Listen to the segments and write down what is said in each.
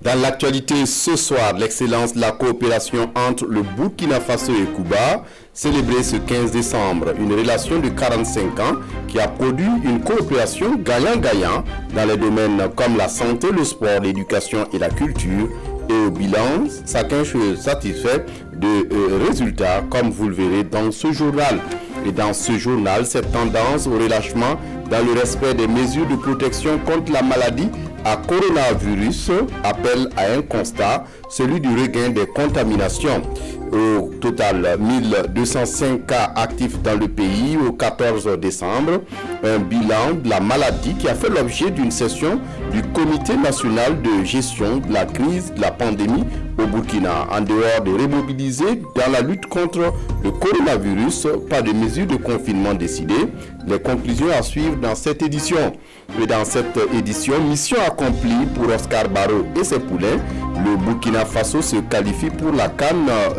Dans l'actualité ce soir, l'excellence de la coopération entre le Burkina Faso et Cuba, célébrée ce 15 décembre, une relation de 45 ans qui a produit une coopération gagnant-gagnant dans les domaines comme la santé, le sport, l'éducation et la culture. Et au bilan, chacun se satisfait de résultats comme vous le verrez dans ce journal. Et dans ce journal, cette tendance au relâchement dans le respect des mesures de protection contre la maladie à coronavirus appelle à un constat, celui du regain des contaminations. Au total, 1205 cas actifs dans le pays au 14 décembre. Un bilan de la maladie qui a fait l'objet d'une session du Comité national de gestion de la crise de la pandémie au Burkina. En dehors de remobiliser dans la lutte contre le coronavirus, pas de mesures de confinement décidées. Les conclusions à suivre dans cette édition. Et dans cette édition, mission accomplie pour Oscar Barreau et ses poulains. Le Burkina Faso se qualifie pour la CAN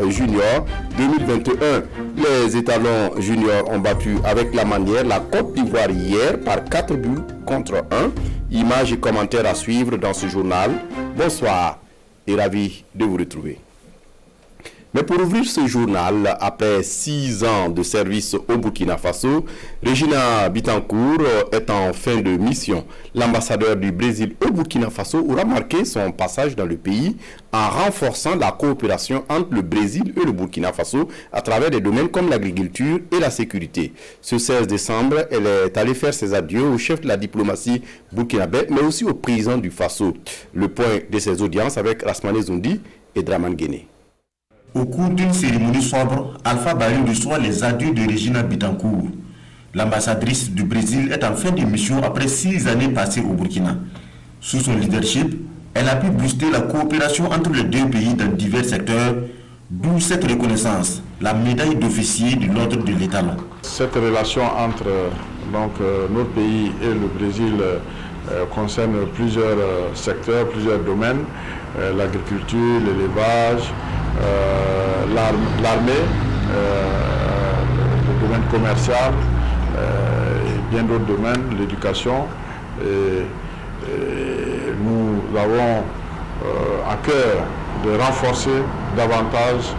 Junior 2021. Les étalons juniors ont battu avec la manière la Côte d'Ivoire hier par 4 buts contre 1. Images et commentaires à suivre dans ce journal. Bonsoir et ravi de vous retrouver. Mais pour ouvrir ce journal, après 6 ans de service au Burkina Faso, Regina Bittencourt est en fin de mission. L'ambassadeur du Brésil au Burkina Faso aura marqué son passage dans le pays en renforçant la coopération entre le Brésil et le Burkina Faso à travers des domaines comme l'agriculture et la sécurité. Ce 16 décembre, elle est allée faire ses adieux au chef de la diplomatie burkinabé, mais aussi au président du Faso. Le point de ses audiences avec Rasmane Zoundi et Draman Guéné. Au cours d'une cérémonie sobre, Alpha Barry reçoit les adieux de Regina Bittencourt. L'ambassadrice du Brésil est en fin de mission après 6 années passées au Burkina. Sous son leadership, elle a pu booster la coopération entre les deux pays dans divers secteurs, d'où cette reconnaissance, la médaille d'officier de l'ordre de l'État. Cette relation entre notre pays et le Brésil concerne plusieurs secteurs, plusieurs domaines, l'agriculture, l'élevage, l'armée, le domaine commercial et bien d'autres domaines, l'éducation. Nous avons à cœur de renforcer davantage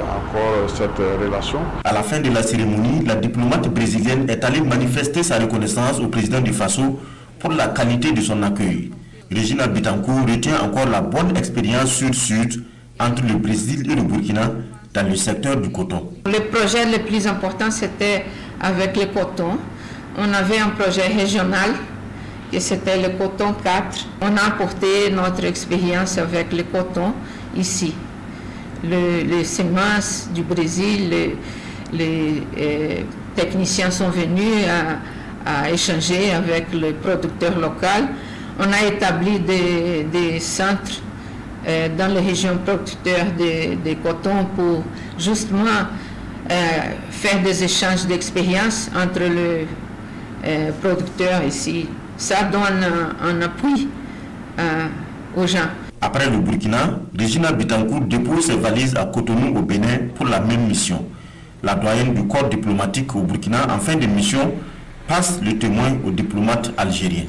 encore cette relation. À la fin de la cérémonie, la diplomate brésilienne est allée manifester sa reconnaissance au président du Faso pour la qualité de son accueil. Regina Bittencourt retient encore la bonne expérience sud-sud entre le Brésil et le Burkina dans le secteur du coton. Le projet le plus important, c'était avec le coton. On avait un projet régional, et c'était le coton 4. On a apporté notre expérience avec le coton ici. Les semences du Brésil, les techniciens sont venus à échanger avec le producteur local. On a établi des centres dans les régions producteurs de coton pour justement faire des échanges d'expériences entre les producteurs ici. Ça donne un appui aux gens. Après le Burkina, Regina Bittencourt dépose ses valises à Cotonou au Bénin pour la même mission. La doyenne du corps diplomatique au Burkina en fin de mission passe le témoin au diplomate algérien.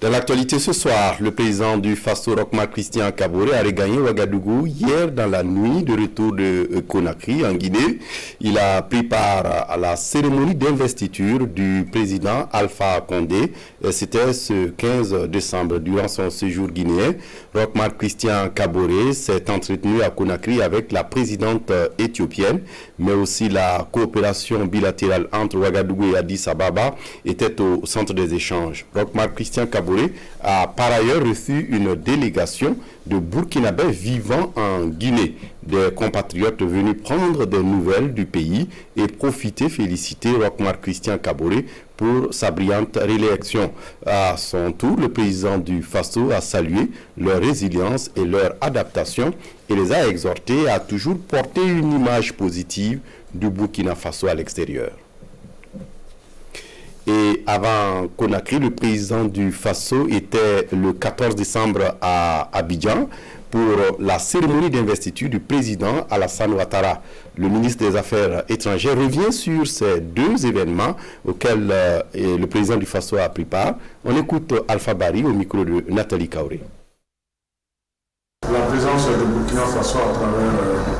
Dans l'actualité ce soir, le président du Faso, Roch-Marc Christian Kaboré, a regagné Ouagadougou hier dans la nuit de retour de Conakry en Guinée. Il a pris part à la cérémonie d'investiture du président Alpha Condé. C'était ce 15 décembre. Durant son séjour guinéen, Roch-Marc Christian Kaboré s'est entretenu à Conakry avec la présidente éthiopienne, mais aussi la coopération bilatérale entre Ouagadougou et Addis Ababa était au centre des échanges. Roch-Marc Christian Kaboré a par ailleurs reçu une délégation de Burkinabés vivant en Guinée, des compatriotes venus prendre des nouvelles du pays et féliciter Roch-Marc Christian Kaboré pour sa brillante réélection. À son tour, le président du Faso a salué leur résilience et leur adaptation et les a exhortés à toujours porter une image positive du Burkina Faso à l'extérieur. Et avant Conakry, le président du Faso était le 14 décembre à Abidjan pour la cérémonie d'investiture du président Alassane Ouattara. Le ministre des Affaires étrangères revient sur ces deux événements auxquels le président du Faso a pris part. On écoute Alpha Bari au micro de Nathalie Kaoré. La présence de Burkina Faso à travers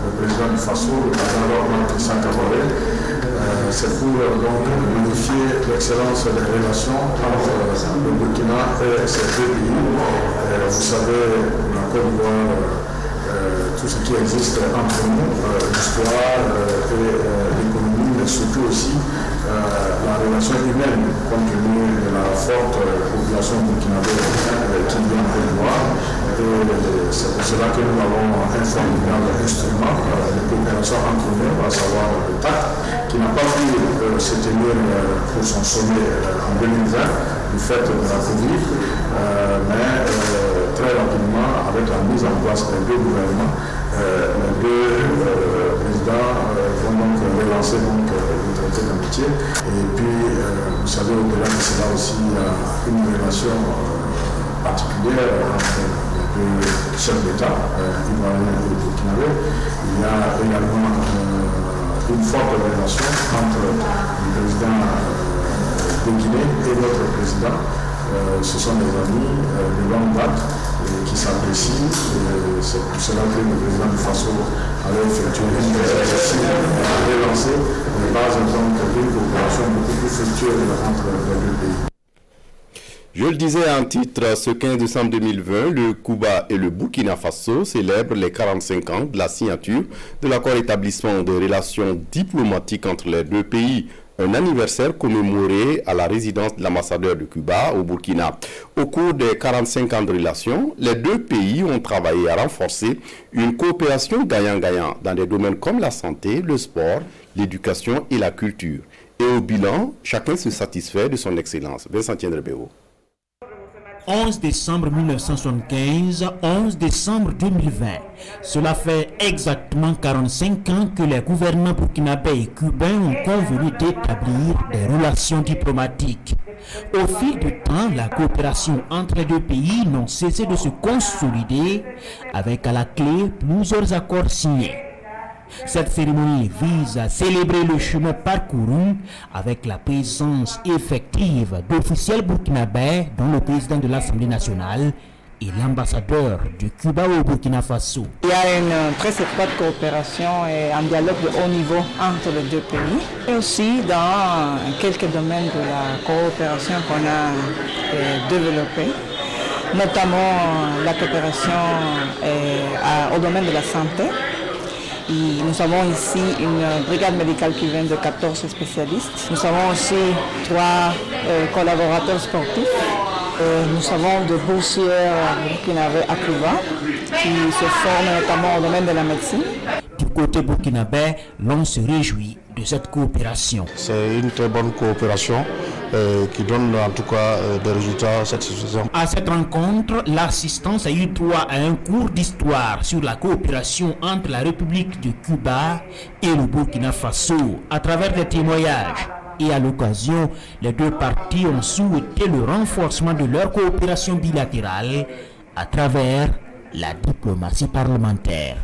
le président du Faso, le président Christian Kaboré, c'est pour donc magnifier l'excellence des relations entre le Burkina et ces deux pays. Vous savez, la Côte d'Ivoire, tout ce qui existe entre nous, l'histoire et l'économie, mais surtout aussi la relation humaine, compte tenu de la forte population burkinabé qui vient en Côte d'Ivoire. Et c'est pour cela que nous avons un formidable instrument de coopération entre nous, à savoir le TAC, qui n'a pas pu se tenir pour son sommet en 2020 du fait de la Covid, mais très rapidement, avec la mise en place des deux gouvernements, les deux présidents vont donc relancer le traité d'amitié. Et puis, vous savez, au-delà de cela aussi, il y a une relation particulière entre les chefs d'État, ivoiriens et burkinabé. Il y a également une forte relation entre le président de Guinée et notre président. Ce sont des amis de longue date qui s'apprécient. C'est pour cela que le président du Faso avait effectué une exercice à relancer les bases d'une coopération beaucoup plus fructueuse entre les deux pays. Je le disais en titre, ce 15 décembre 2020, le Cuba et le Burkina Faso célèbrent les 45 ans de la signature de l'accord établissement des relations diplomatiques entre les deux pays. Un anniversaire commémoré à la résidence de l'ambassadeur de Cuba au Burkina. Au cours des 45 ans de relations, les deux pays ont travaillé à renforcer une coopération gagnant-gagnant dans des domaines comme la santé, le sport, l'éducation et la culture. Et au bilan, chacun se satisfait de son excellence. Vincent Tiendrebeo. 11 décembre 1975, 11 décembre 2020. Cela fait exactement 45 ans que les gouvernements burkinabés et cubains ont convenu d'établir des relations diplomatiques. Au fil du temps, la coopération entre les deux pays n'a cessé de se consolider avec à la clé plusieurs accords signés. Cette cérémonie vise à célébrer le chemin parcouru avec la présence effective d'officiels burkinabés dont le président de l'Assemblée nationale et l'ambassadeur du Cuba au Burkina Faso. Il y a une très étroite coopération et un dialogue de haut niveau entre les deux pays. Et aussi dans quelques domaines de la coopération qu'on a développée, notamment la coopération au domaine de la santé. Nous avons ici une brigade médicale qui vient de 14 spécialistes. Nous avons aussi 3 collaborateurs sportifs. Nous avons de boursières burkinabés à Cuba qui se forment notamment au domaine de la médecine. Du côté burkinabé, l'on se réjouit de cette coopération. C'est une très bonne coopération qui donne en tout cas des résultats satisfaisants. À cette rencontre, l'assistance a eu droit à un cours d'histoire sur la coopération entre la République de Cuba et le Burkina Faso à travers des témoignages. Et à l'occasion, les deux parties ont souhaité le renforcement de leur coopération bilatérale à travers la diplomatie parlementaire.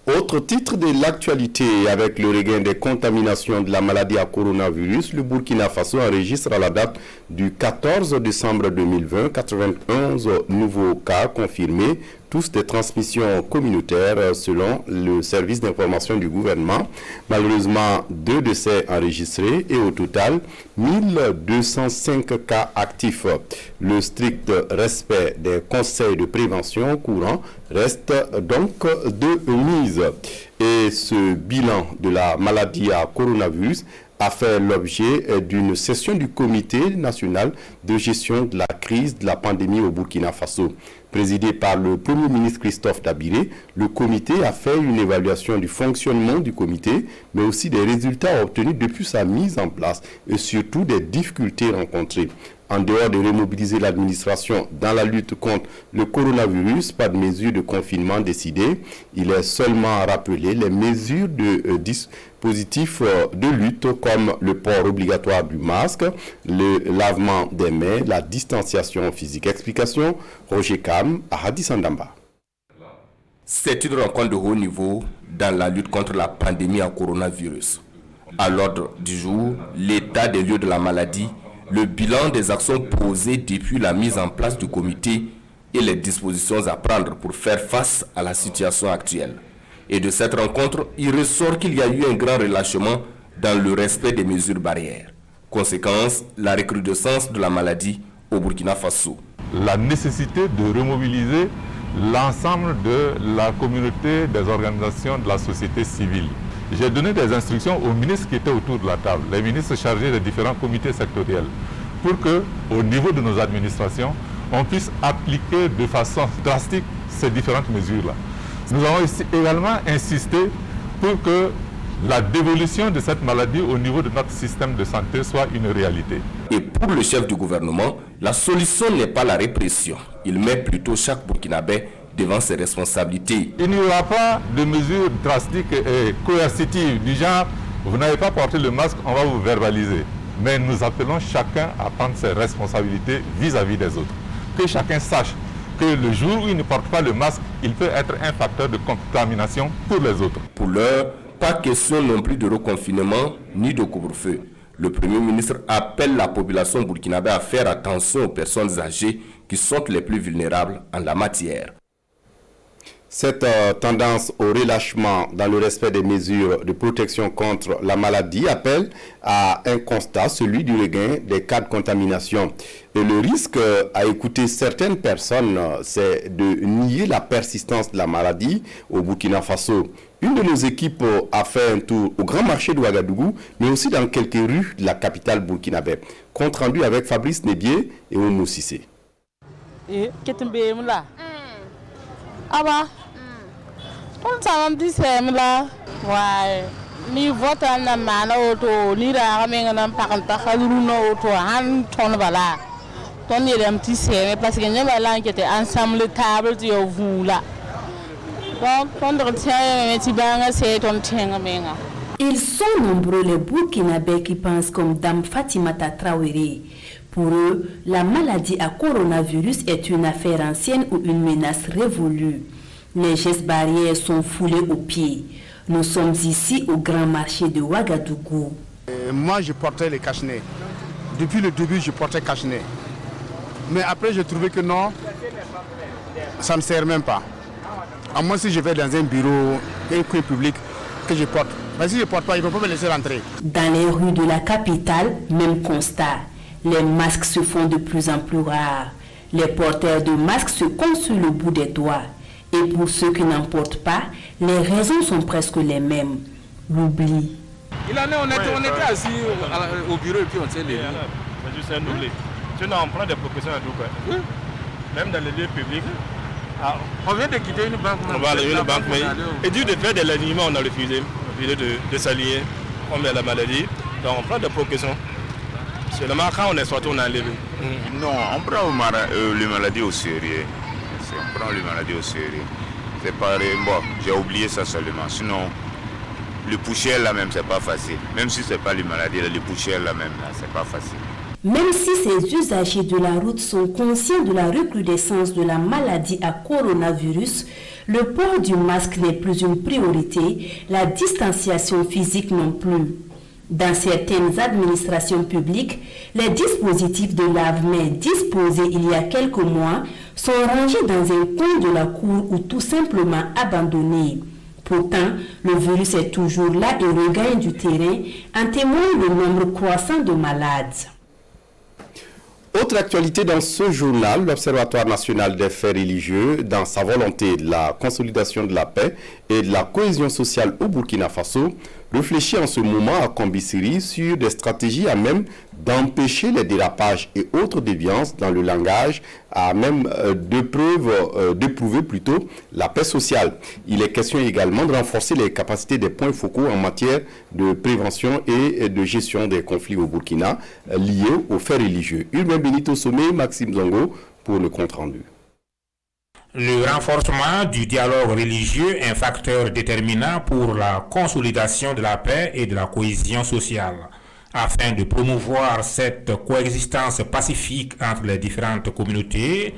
Autre titre de l'actualité, avec le regain des contaminations de la maladie à coronavirus, le Burkina Faso enregistre à la date du 14 décembre 2020 91 nouveaux cas confirmés, tous des transmissions communautaires selon le service d'information du gouvernement. Malheureusement, 2 décès enregistrés et au total 1205 cas actifs. Le strict respect des conseils de prévention courants reste donc de mise. Et ce bilan de la maladie à coronavirus a fait l'objet d'une session du Comité national de gestion de la crise de la pandémie au Burkina Faso. Présidé par le Premier ministre Christophe Dabiré, le comité a fait une évaluation du fonctionnement du comité, mais aussi des résultats obtenus depuis sa mise en place et surtout des difficultés rencontrées. En dehors de remobiliser l'administration dans la lutte contre le coronavirus, pas de mesures de confinement décidées. Il est seulement rappelé les mesures de dispositifs de lutte comme le port obligatoire du masque, le lavement des mains, la distanciation physique. Explication, Roger Kam, à Hadis Andamba. C'est une rencontre de haut niveau dans la lutte contre la pandémie à coronavirus. À l'ordre du jour, l'état des lieux de la maladie, le bilan des actions posées depuis la mise en place du comité et les dispositions à prendre pour faire face à la situation actuelle. Et de cette rencontre, il ressort qu'il y a eu un grand relâchement dans le respect des mesures barrières. Conséquence, la recrudescence de la maladie au Burkina Faso. La nécessité de remobiliser l'ensemble de la communauté des organisations de la société civile. J'ai donné des instructions aux ministres qui étaient autour de la table, les ministres chargés des différents comités sectoriels, pour que, au niveau de nos administrations, on puisse appliquer de façon drastique ces différentes mesures-là. Nous avons également insisté pour que la dévolution de cette maladie au niveau de notre système de santé soit une réalité. Et pour le chef du gouvernement, la solution n'est pas la répression. Il met plutôt chaque Burkinabé devant ses responsabilités. Il n'y aura pas de mesures drastiques et coercitives du genre vous n'avez pas porté le masque, on va vous verbaliser. Mais nous appelons chacun à prendre ses responsabilités vis-à-vis des autres. Que chacun sache que le jour où il ne porte pas le masque, il peut être un facteur de contamination pour les autres. Pour l'heure, pas question non plus de reconfinement ni de couvre-feu. Le Premier ministre appelle la population burkinabé à faire attention aux personnes âgées qui sont les plus vulnérables en la matière. Cette tendance au relâchement dans le respect des mesures de protection contre la maladie appelle à un constat, celui du regain des cas de contamination. Et le risque à écouter certaines personnes, c'est de nier la persistance de la maladie au Burkina Faso. Une de nos équipes a fait un tour au grand marché de Ouagadougou, mais aussi dans quelques rues de la capitale burkinabé. Compte rendu avec Fabrice Nebier et Oumou Sissé. On s'en dit c'est là, ouais. Ni vote na mana auto, ni ra kami ngam pakanta khaduru no auto han ton bala. Ton yelem tissé parce que nyama la qui était ensemble table tu vous là. Donc on retient mais tibanga c'est ton tenga menga. Ils sont nombreux les Burkinabés qui pensent comme Dame Fatimata Traoré. Pour eux, la maladie à coronavirus est une affaire ancienne ou une menace révolue. Les gestes barrières sont foulés aux pieds. Nous sommes ici au grand marché de Ouagadougou. Moi, je portais les cache-nez. Depuis le début, je portais cache-nez. Mais après, j'ai trouvé que non, ça ne sert même pas. À moins si je vais dans un bureau, un coin public, que je porte. Mais si je ne porte pas, ils ne vont pas me laisser rentrer. Dans les rues de la capitale, même constat. Les masques se font de plus en plus rares. Les porteurs de masques se comptent sur le bout des doigts. Et pour ceux qui n'en portent pas, les raisons sont presque les mêmes. L'oubli. Il en est, on était assis au bureau et puis on s'est levé. C'est juste un oubli. Sinon, on prend des précautions à tout cas. Oui. Même dans les lieux publics. Ah, on vient de quitter une banque. On va aller à une banque, mais et dû de faire de l'alignement, on a refusé de s'aligner. On met la maladie, donc on prend des précautions. Seulement quand on est sorti, on a enlevé. Non, on prend les maladies au sérieux. On prend les maladies au sérieux. C'est pareil, bon, j'ai oublié ça seulement. Sinon, le poussière là même, c'est pas facile. Même si c'est pas les maladies, le poussière là même, c'est pas facile. Même si ces usagers de la route sont conscients de la recrudescence de la maladie à coronavirus, le port du masque n'est plus une priorité, la distanciation physique non plus. Dans certaines administrations publiques, les dispositifs de lave-mains disposés il y a quelques mois sont rangés dans un coin de la cour ou tout simplement abandonnés. Pourtant, le virus est toujours là et regagne du terrain, en témoigne le nombre croissant de malades. Autre actualité dans ce journal, l'Observatoire national des faits religieux, dans sa volonté de la consolidation de la paix et de la cohésion sociale au Burkina Faso, réfléchit en ce moment à Kombisiri sur des stratégies à même d'empêcher les dérapages et autres déviances dans le langage, à même d'éprouver plutôt la paix sociale. Il est question également de renforcer les capacités des points focaux en matière de prévention et de gestion des conflits au Burkina liés aux faits religieux. Urbain Benito Sommet, Maxime Zongo pour le compte-rendu. Le renforcement du dialogue religieux est un facteur déterminant pour la consolidation de la paix et de la cohésion sociale. Afin de promouvoir cette coexistence pacifique entre les différentes communautés,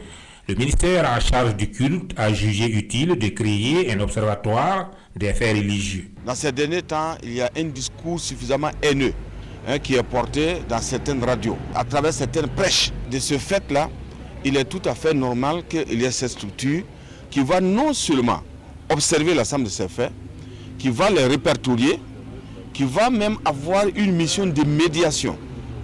le ministère en charge du culte a jugé utile de créer un observatoire des faits religieux. Dans ces derniers temps, il y a un discours suffisamment haineux qui est porté dans certaines radios, à travers certaines prêches. De ce fait-là, il est tout à fait normal qu'il y ait cette structure qui va non seulement observer l'ensemble de ces faits, qui va les répertorier, qui va même avoir une mission de médiation.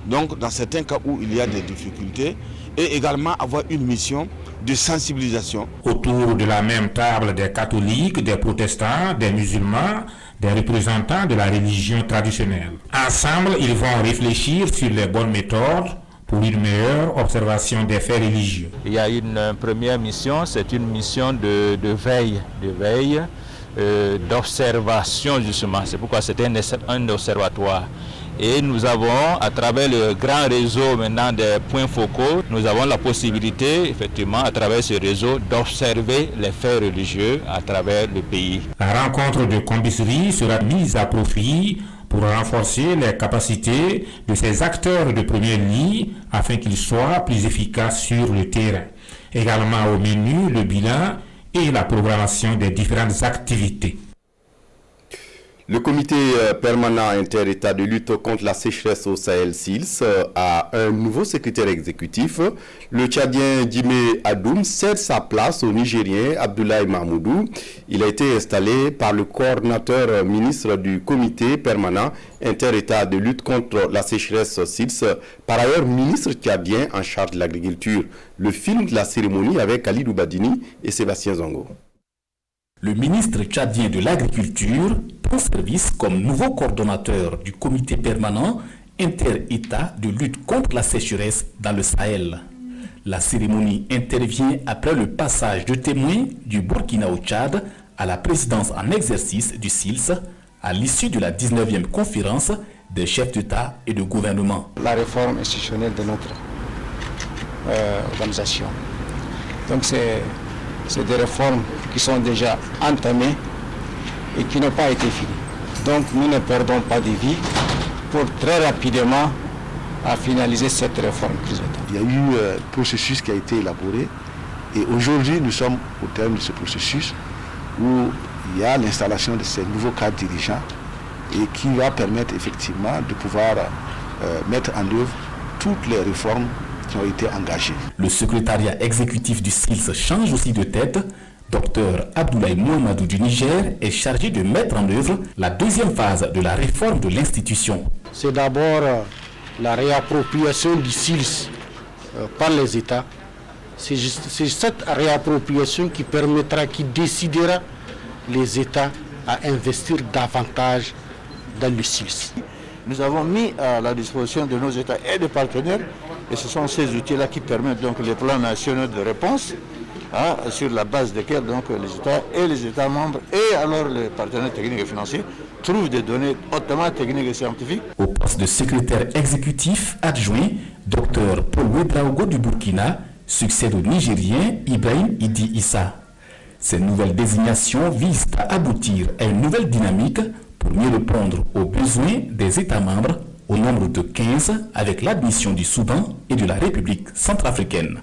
Donc dans certains cas où il y a des difficultés, et également avoir une mission de sensibilisation. Autour de la même table des catholiques, des protestants, des musulmans, des représentants de la religion traditionnelle. Ensemble, ils vont réfléchir sur les bonnes méthodes pour une meilleure observation des faits religieux. Il y a une première mission, c'est une mission de veille, d'observation justement. C'est pourquoi c'est un observatoire. Et nous avons, à travers le grand réseau maintenant des points focaux, nous avons la possibilité, effectivement, à travers ce réseau, d'observer les faits religieux à travers le pays. La rencontre de Kombisiri sera mise à profit pour renforcer les capacités de ces acteurs de première ligne afin qu'ils soient plus efficaces sur le terrain. Également au menu, le bilan et la programmation des différentes activités. Le comité permanent inter-État de lutte contre la sécheresse au Sahel SILS a un nouveau secrétaire exécutif. Le Tchadien Djimé Adoum cède sa place au Nigérien Abdoulaye Mahmoudou. Il a été installé par le coordinateur ministre du comité permanent inter-État de lutte contre la sécheresse SILS, par ailleurs ministre tchadien en charge de l'agriculture. Le film de la cérémonie avec Ali Doubadini et Sébastien Zongo. Le ministre tchadien de l'Agriculture prend service comme nouveau coordonnateur du comité permanent inter-État de lutte contre la sécheresse dans le Sahel. La cérémonie intervient après le passage de témoin du Burkina au Tchad à la présidence en exercice du SILS à l'issue de la 19e conférence des chefs d'État et de gouvernement. La réforme institutionnelle de notre organisation. Donc c'est des réformes qui sont déjà entamées et qui n'ont pas été finies. Donc nous ne perdons pas de vie pour très rapidement à finaliser cette réforme. Il y a eu un processus qui a été élaboré et aujourd'hui nous sommes au terme de ce processus où il y a l'installation de ces nouveaux cadres dirigeants et qui va permettre effectivement de pouvoir mettre en œuvre toutes les réformes qui ont été engagées. Le secrétariat exécutif du SILS change aussi de tête. Dr Abdoulaye Mouamadou du Niger est chargé de mettre en œuvre la deuxième phase de la réforme de l'institution. C'est d'abord la réappropriation du SILS par les États. C'est cette réappropriation qui permettra, qui décidera les États à investir davantage dans le SILS. Nous avons mis à la disposition de nos États et de partenaires, et ce sont ces outils-là qui permettent donc les plans nationaux de réponse, sur la base desquels donc les États et les États membres et alors les partenaires techniques et financiers trouvent des données hautement techniques et scientifiques. Au poste de secrétaire exécutif adjoint, Dr Paul Ouedraogo du Burkina succède au Nigérien Ibrahim Idi Issa. Ces nouvelles désignations visent à aboutir à une nouvelle dynamique pour mieux répondre aux besoins des États membres au nombre de 15 avec l'admission du Soudan et de la République centrafricaine.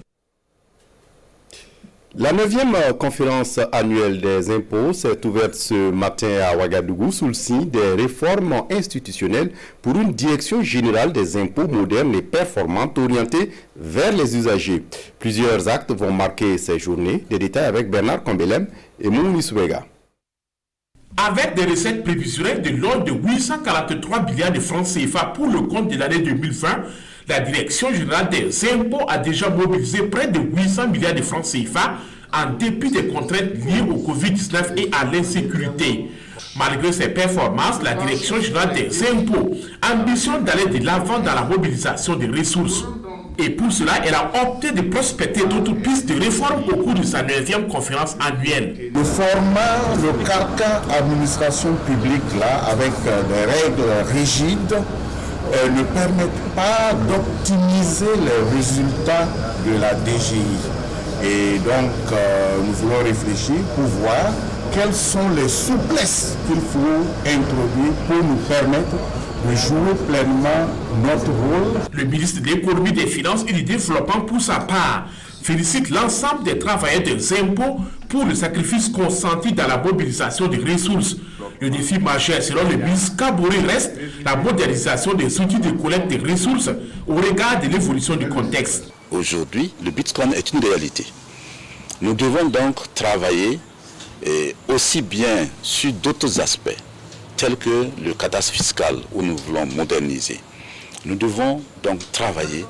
La 9e conférence annuelle des impôts s'est ouverte ce matin à Ouagadougou sous le signe des réformes institutionnelles pour une direction générale des impôts moderne et performante orientée vers les usagers. Plusieurs actes vont marquer ces journées. Des détails avec Bernard Kombelem et Mouni Soubega. Avec des recettes prévisionnelles de l'ordre de 843 milliards de francs CFA pour le compte de l'année 2020, la Direction générale des impôts a déjà mobilisé près de 800 milliards de francs CFA en dépit des contraintes liées au Covid-19 et à l'insécurité. Malgré ses performances, la Direction générale des impôts ambitionne d'aller de l'avant dans la mobilisation des ressources. Et pour cela, elle a opté de prospecter d'autres pistes de réforme au cours de sa 9e conférence annuelle. Le format, le carcan administration publique, là, avec des règles rigides, ne permettent pas d'optimiser les résultats de la DGI. Et donc, nous voulons réfléchir pour voir quelles sont les souplesses qu'il faut introduire pour nous permettre de jouer pleinement notre rôle. Le ministre de l'économie, des finances et du développement, pour sa part, félicite l'ensemble des travailleurs des impôts pour le sacrifice consenti dans la mobilisation des ressources. Le défi majeur, selon le ministre Kabouré, reste la modernisation des outils de collecte des ressources au regard de l'évolution du contexte. Aujourd'hui, le Bitcoin est une réalité. Nous devons donc travailler aussi bien sur d'autres aspects, tels que le cadastre fiscal où nous voulons moderniser. Nous devons donc travailler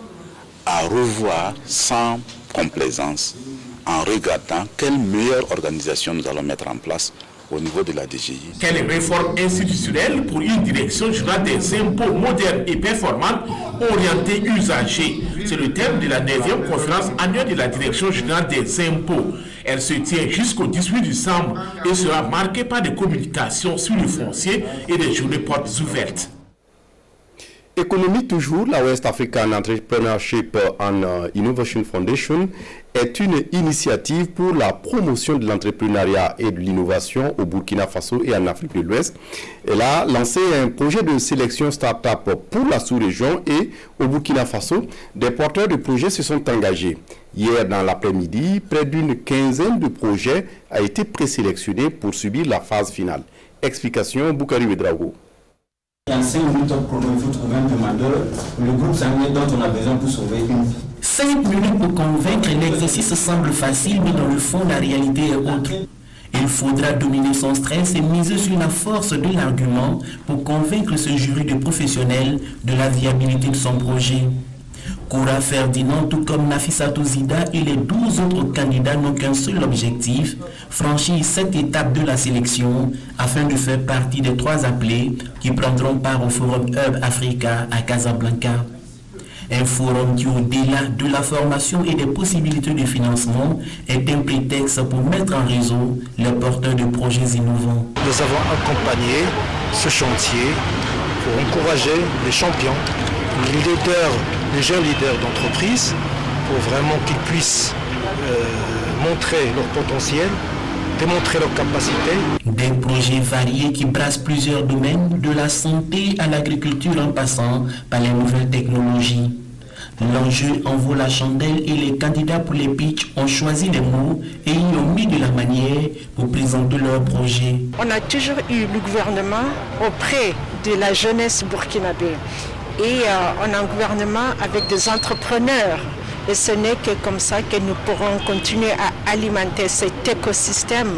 à revoir sans complaisance, en regardant quelle meilleure organisation nous allons mettre en place au niveau de la DGI. Quelle réforme institutionnelle pour une direction générale des impôts moderne et performante orientée usagers? C'est le thème de la 9e conférence annuelle de la direction générale des impôts. Elle se tient jusqu'au 18 décembre et sera marquée par des communications sur le foncier et des journées portes ouvertes. Économie toujours, la West African Entrepreneurship and Innovation Foundation est une initiative pour la promotion de l'entrepreneuriat et de l'innovation au Burkina Faso et en Afrique de l'Ouest. Elle a lancé un projet de sélection start-up pour la sous-région et au Burkina Faso, des porteurs de projets se sont engagés. Hier dans l'après-midi, près d'une quinzaine de projets a été présélectionnés pour subir la phase finale. Explication, Boukari Ouedraogo. En 5 minutes chrono, il faut trouver un demandeur, le groupe sanguin dont on a besoin pour sauver une vie. 5 minutes pour convaincre, l'exercice semble facile, mais dans le fond, la réalité est autre. Il faudra dominer son stress et miser sur la force de l'argument pour convaincre ce jury de professionnels de la viabilité de son projet. Koura Ferdinand, tout comme Nafissatou Zida et les 12 autres candidats n'ont qu'un seul objectif, franchir cette étape de la sélection afin de faire partie des 3 appelés qui prendront part au Forum Hub Africa à Casablanca. Un forum qui, au-delà de la formation et des possibilités de financement, est un prétexte pour mettre en réseau les porteurs de projets innovants. Nous avons accompagné ce chantier pour encourager les champions, les jeunes leaders d'entreprise, pour vraiment qu'ils puissent montrer leur potentiel, démontrer leurs capacités. Des projets variés qui brassent plusieurs domaines, de la santé à l'agriculture en passant par les nouvelles technologies. L'enjeu en vaut la chandelle et les candidats pour les pitchs ont choisi les mots et y ont mis de la manière pour présenter leurs projets. On a toujours eu le gouvernement auprès de la jeunesse burkinabé. Et on a un gouvernement avec des entrepreneurs. Et ce n'est que comme ça que nous pourrons continuer à alimenter cet écosystème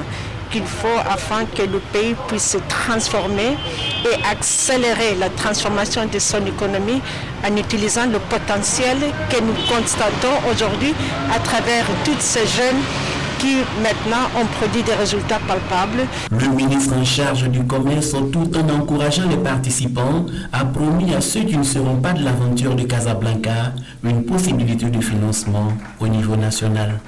qu'il faut afin que le pays puisse se transformer et accélérer la transformation de son économie en utilisant le potentiel que nous constatons aujourd'hui à travers tous ces jeunes qui maintenant ont produit des résultats palpables. Le ministre en charge du commerce, tout en encourageant les participants, a promis à ceux qui ne seront pas de l'aventure de Casablanca une possibilité de financement au niveau national.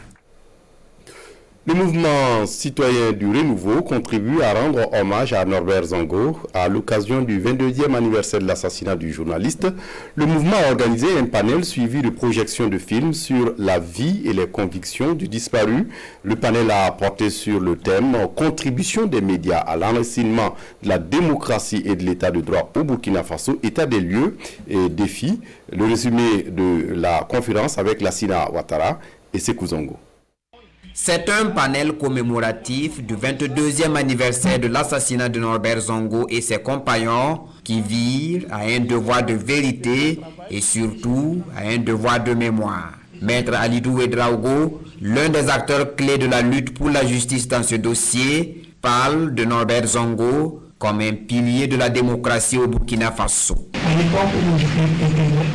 Le mouvement citoyen du renouveau contribue à rendre hommage à Norbert Zongo à l'occasion du 22e anniversaire de l'assassinat du journaliste. Le mouvement a organisé un panel suivi de projections de films sur la vie et les convictions du disparu. Le panel a porté sur le thème « Contribution des médias à l'enracinement de la démocratie et de l'état de droit au Burkina Faso, état des lieux et défis ». Le résumé de la conférence avec Lassina Ouattara et Sékou Zongo. C'est un panel commémoratif du 22e anniversaire de l'assassinat de Norbert Zongo et ses compagnons qui vire à un devoir de vérité et surtout à un devoir de mémoire. Maître Alidou Ouedraogo, l'un des acteurs clés de la lutte pour la justice dans ce dossier, parle de Norbert Zongo comme un pilier de la démocratie au Burkina Faso. À l'époque où j'étais intégré,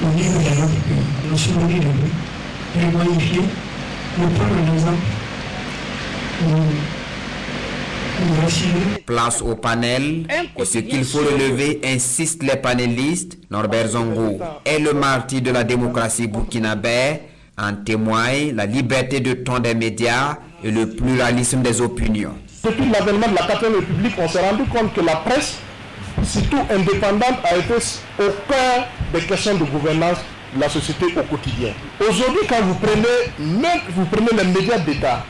au niveau de notre pays, le souvenir de lui, est magnifié. Nous prenons l'exemple Place au panel, et ce qu'il faut relever, insistent les panélistes, Norbert Zongo est le martyr de la démocratie burkinabé, en témoigne la liberté de ton des médias et le pluralisme des opinions. Depuis l'avènement de la 4e République, on s'est rendu compte que la presse, surtout indépendante, a été au cœur des questions de gouvernance de la société au quotidien. Aujourd'hui, quand vous prenez les médias d'État,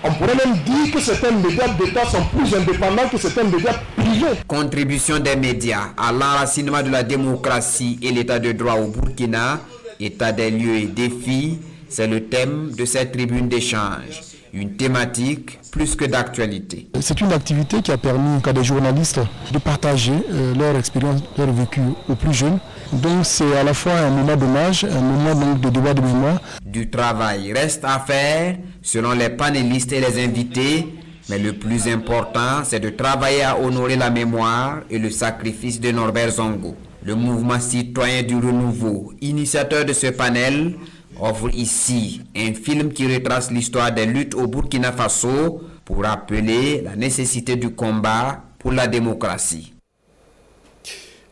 on pourrait même dire que certains médias d'État sont plus indépendants que certains médias privés. Contribution des médias à l'enracinement de la démocratie et l'état de droit au Burkina, état des lieux et défis, c'est le thème de cette tribune d'échange. Une thématique plus que d'actualité. C'est une activité qui a permis à des journalistes de partager leur expérience, leur vécu aux plus jeunes. Donc c'est à la fois un moment d'hommage, un moment de débat de mémoire. Du travail reste à faire selon les panélistes et les invités, mais le plus important, c'est de travailler à honorer la mémoire et le sacrifice de Norbert Zongo. Le mouvement citoyen du renouveau, initiateur de ce panel, offre ici un film qui retrace l'histoire des luttes au Burkina Faso pour rappeler la nécessité du combat pour la démocratie.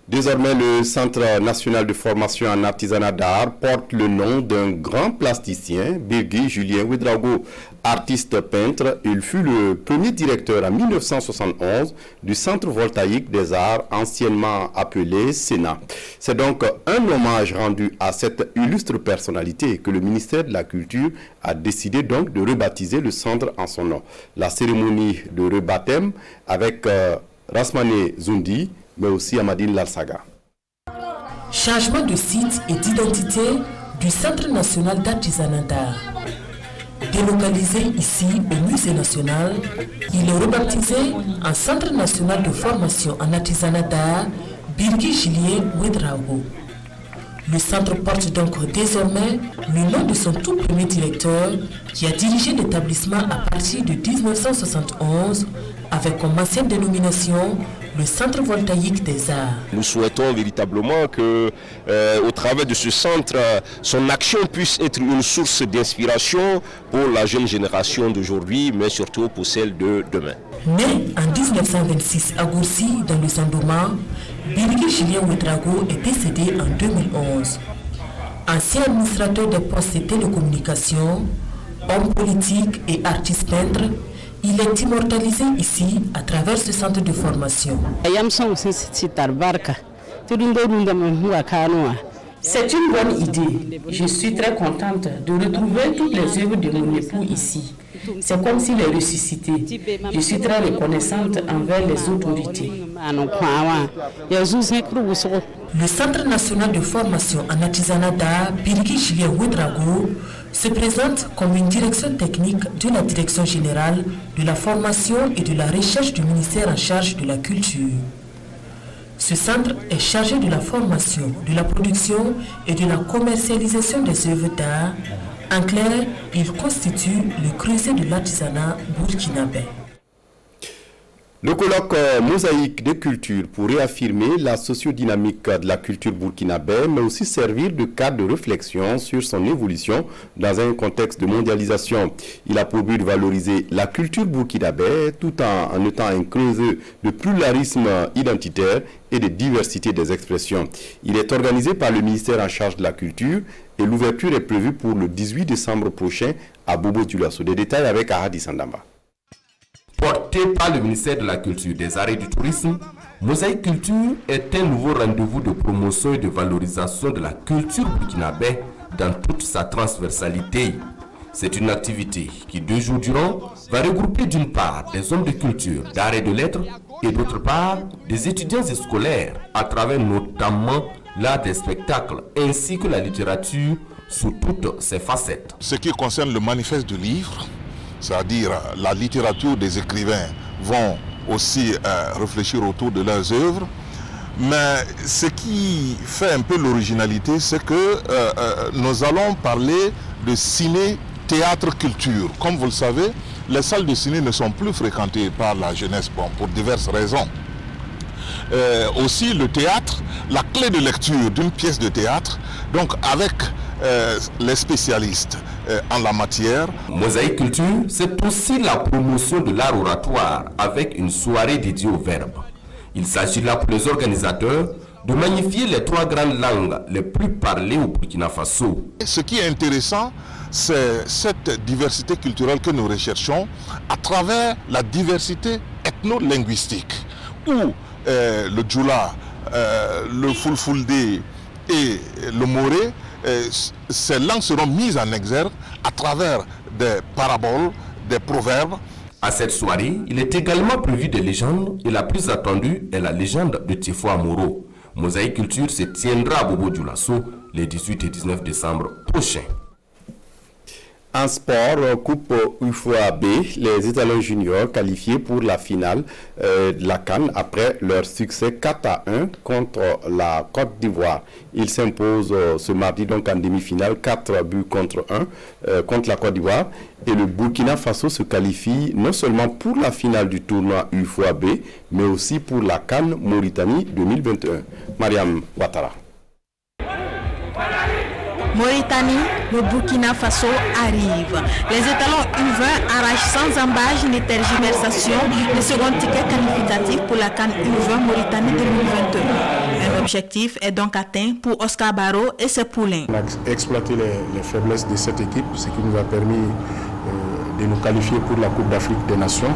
Désormais, le Centre national de formation en artisanat d'art porte le nom d'un grand plasticien, Birgui Julien Ouedraogo. Artiste peintre, il fut le premier directeur en 1971 du Centre voltaïque des arts, anciennement appelé Sénat. C'est donc un hommage rendu à cette illustre personnalité que le ministère de la Culture a décidé donc de rebaptiser le centre en son nom. La cérémonie de rebaptême avec Rasmane Zoundi, mais aussi Amadine Larsaga. Changement de site et d'identité du Centre national d'artisanat d'art. Délocalisé ici au Musée national, il est rebaptisé en Centre national de formation en artisanat d'art Birgui Julien Ouedraogo. Le centre porte donc désormais le nom de son tout premier directeur qui a dirigé l'établissement à partir de 1971 avec comme ancienne dénomination le Centre voltaïque des arts. Nous souhaitons véritablement que, au travers de ce centre, son action puisse être une source d'inspiration pour la jeune génération d'aujourd'hui, mais surtout pour celle de demain. Né en 1926 à Gourcy, dans le Sandoma, Birgui Julien Ouedraogo est décédé en 2011. Ancien administrateur des postes et télécommunications, homme politique et artiste peintre, il est immortalisé ici à travers ce centre de formation. C'est une bonne idée. Je suis très contente de retrouver toutes les œuvres de mon époux ici. C'est comme s'il est ressuscité. Je suis très reconnaissante envers les autorités. Le Centre national de formation en artisanat d'art Birgui Julien Ouedraogo se présente comme une direction technique de la Direction générale de la formation et de la recherche du ministère en charge de la culture. Ce centre est chargé de la formation, de la production et de la commercialisation des œuvres d'art. En clair, il constitue le creuset de l'artisanat burkinabé. Le colloque Mosaïque des cultures pour réaffirmer la sociodynamique de la culture burkinabé, mais aussi servir de cadre de réflexion sur son évolution dans un contexte de mondialisation. Il a pour but de valoriser la culture burkinabé tout en étant un creuset de pluralisme identitaire et de diversité des expressions. Il est organisé par le ministère en charge de la culture et l'ouverture est prévue pour le 18 décembre prochain à Bobo-Dioulasso. Des détails avec Ahadi Sandamba. Porté par le ministère de la Culture, des Arts et du Tourisme, Mosaïque Culture est un nouveau rendez-vous de promotion et de valorisation de la culture burkinabé dans toute sa transversalité. C'est une activité qui, 2 jours durant, va regrouper d'une part des hommes de culture, d'art et de lettres, et d'autre part des étudiants et scolaires, à travers notamment l'art des spectacles ainsi que la littérature sous toutes ses facettes. Ce qui concerne le manifeste du livre, c'est-à-dire la littérature des écrivains vont aussi réfléchir autour de leurs œuvres. Mais ce qui fait un peu l'originalité, c'est que nous allons parler de ciné-théâtre-culture. Comme vous le savez, les salles de ciné ne sont plus fréquentées par la jeunesse, pour diverses raisons. Aussi le théâtre, la clé de lecture d'une pièce de théâtre, donc avec les spécialistes en la matière. Mosaïque Culture, c'est aussi la promotion de l'art oratoire avec une soirée dédiée au verbe. Il s'agit là pour les organisateurs de magnifier les 3 grandes langues les plus parlées au Burkina Faso. Ce qui est intéressant, c'est cette diversité culturelle que nous recherchons à travers la diversité ethno-linguistique, où le Djoula, le Fulfulde et le Moré, ces langues seront mises en exergue à travers des paraboles, des proverbes. À cette soirée, il est également prévu des légendes et la plus attendue est la légende de Tiefo Amoro. Mosaïque Culture se tiendra à Bobo Dioulasso les 18 et 19 décembre prochains. En sport, Coupe UFOA-B, les étalons juniors qualifiés pour la finale de la CAN après leur succès 4-1 contre la Côte d'Ivoire. Ils s'imposent ce mardi donc en demi-finale 4 buts contre 1 contre la Côte d'Ivoire. Et le Burkina Faso se qualifie non seulement pour la finale du tournoi UFOA-B, mais aussi pour la CAN Mauritanie 2021. Mariam Ouattara. Mauritanie, le Burkina Faso arrive. Les étalons U20 arrachent sans embâche ni tergiversation le second ticket qualificatif pour la CAN U20 Mauritanie 2021. Un objectif est donc atteint pour Oscar Barrow et ses poulains. On a exploité les faiblesses de cette équipe, ce qui nous a permis de nous qualifier pour la Coupe d'Afrique des Nations,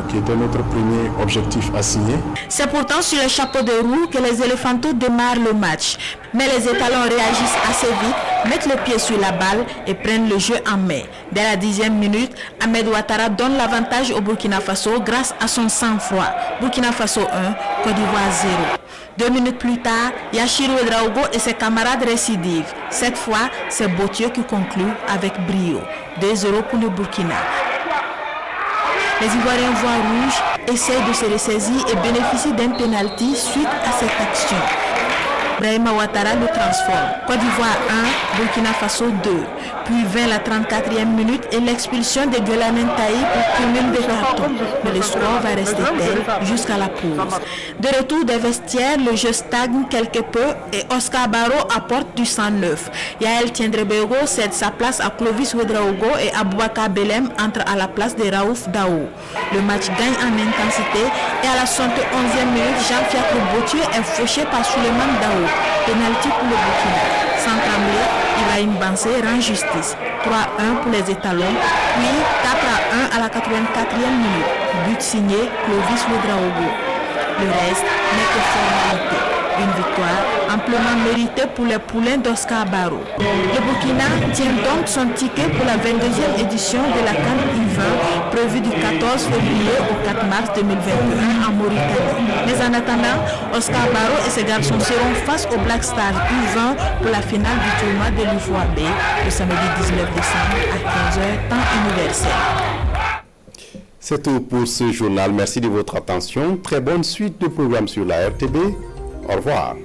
qui était notre premier objectif assigné. C'est pourtant sur le chapeau de roue que les éléphantaux démarrent le match. Mais les étalons réagissent assez vite, mettent le pied sur la balle et prennent le jeu en main. Dès la 10e minute, Ahmed Ouattara donne l'avantage au Burkina Faso grâce à son sang-froid. Burkina Faso 1, Côte d'Ivoire 0. 2 minutes plus tard, Yachirou Ouedraogo et ses camarades récidivent. Cette fois, c'est Botieu qui conclut avec brio. 2-0 pour le Burkina. Les Ivoiriens voient rouge, essayent de se ressaisir et bénéficient d'un pénalty suite à cette action. Brahima Ouattara le transforme. Côte d'Ivoire 1, Burkina Faso 2. Puis 20 la 34e minute et l'expulsion de Guelanen Taï pour cumul de cartons. Mais le score va rester tel jusqu'à la pause. De retour des vestiaires, le jeu stagne quelque peu et Oscar Barrow apporte du sang neuf. Yael Tiendrebego cède sa place à Clovis Ouedraogo et Aboubakar Belem entre à la place de Raouf Daou. Le match gagne en intensité et à la 71e minute, Jean-Fiacre Botieu est fauché par Suleiman Daou. Pénalty pour le Burkina. Sans trembler, Ibrahim Bansé rend justice. 3-1 pour les étalons, puis 4-1 à la 84e minute. But signé Clovis Ouedraogo. Le reste n'est que formalité. Une victoire amplement méritée pour les poulains d'Oscar Barrow. Le Burkina tient donc son ticket pour la 22e édition de la CAN U20 prévue du 14 février au 4 mars 2021 en Mauritanie. Mais en attendant, Oscar Barrow et ses garçons seront face aux Black Stars U20 pour la finale du tournoi de l'UFOA-B le samedi 19 décembre à 15h temps universel. C'est tout pour ce journal. Merci de votre attention. Très bonne suite de programmes sur la RTB. Au revoir.